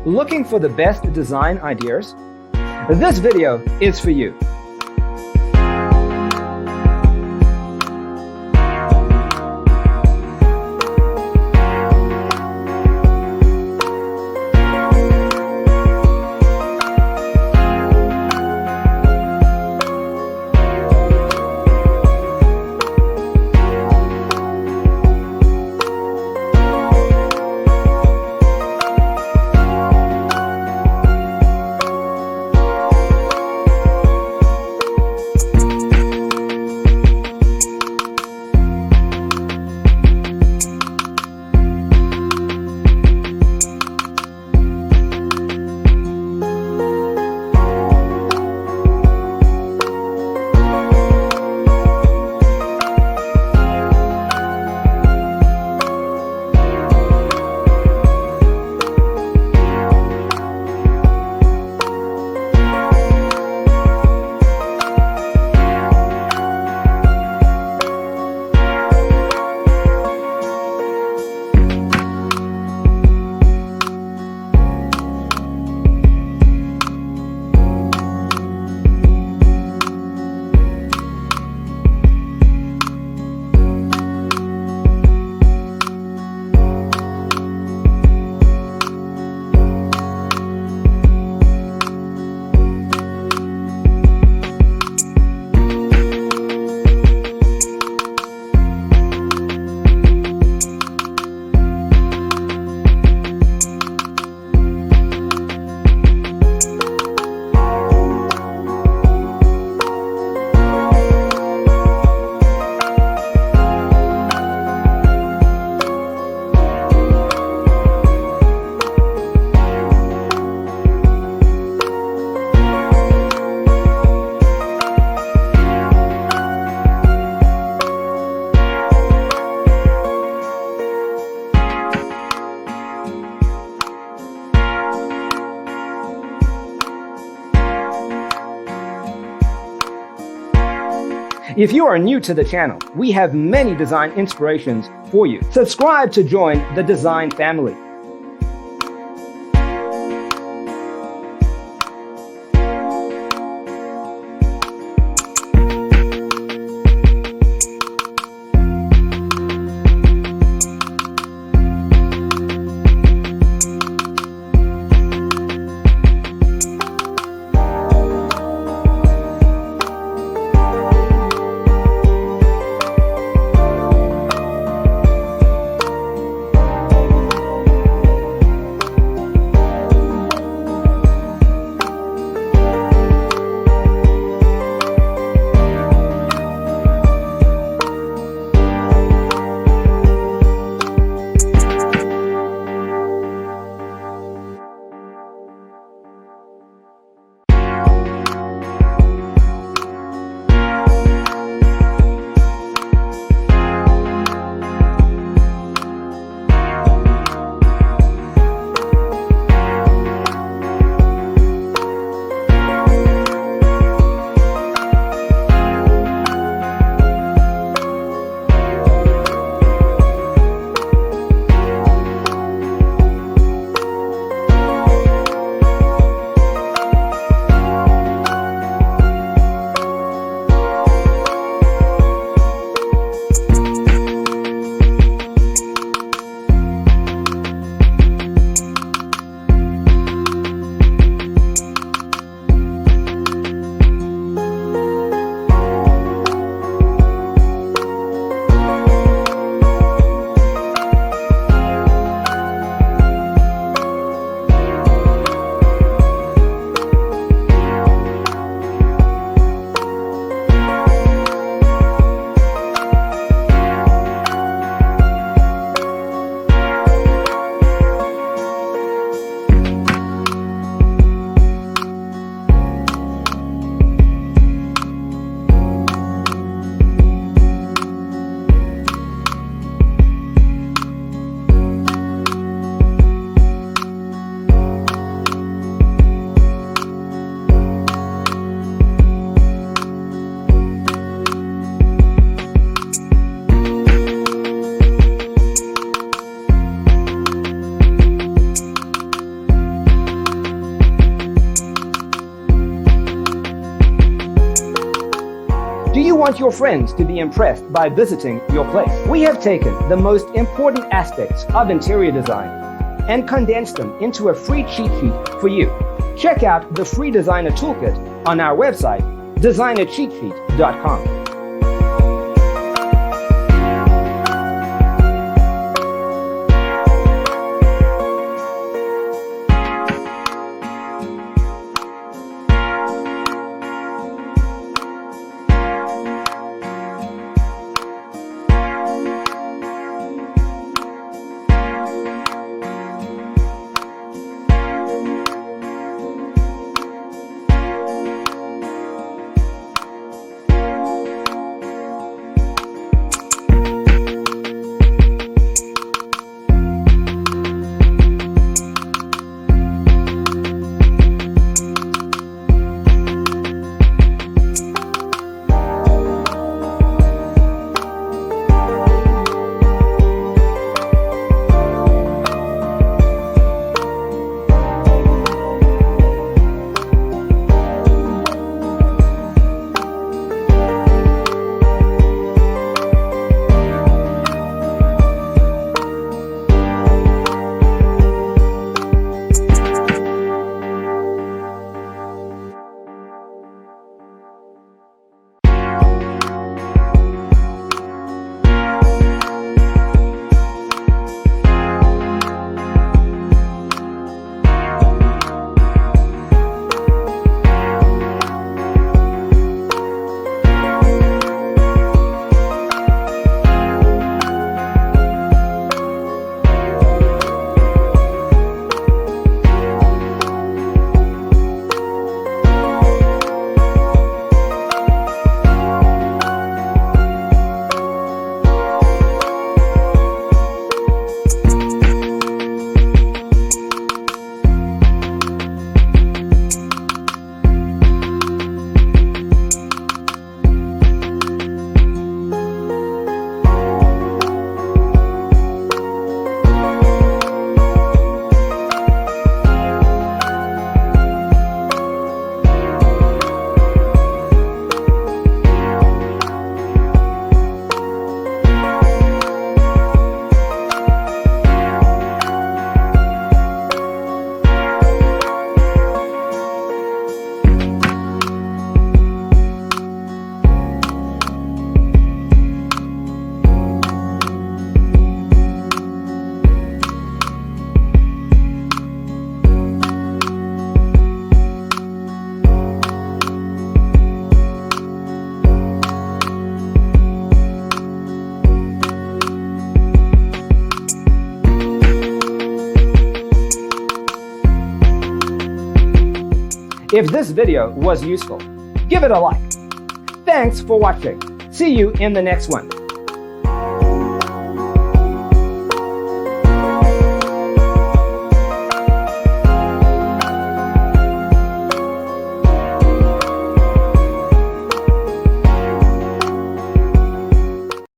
Looking for the best design ideas? This video is for you. If you are new to the channel, we have many design inspirations for you. Subscribe to join the design family. want your friends to be impressed by visiting your place. We have taken the most important aspects of interior design and condensed them into a free cheat sheet for you. Check out the free designer toolkit on our website, designercheatsheet.com. If this video was useful, give it a like. Thanks for watching. See you in the next one.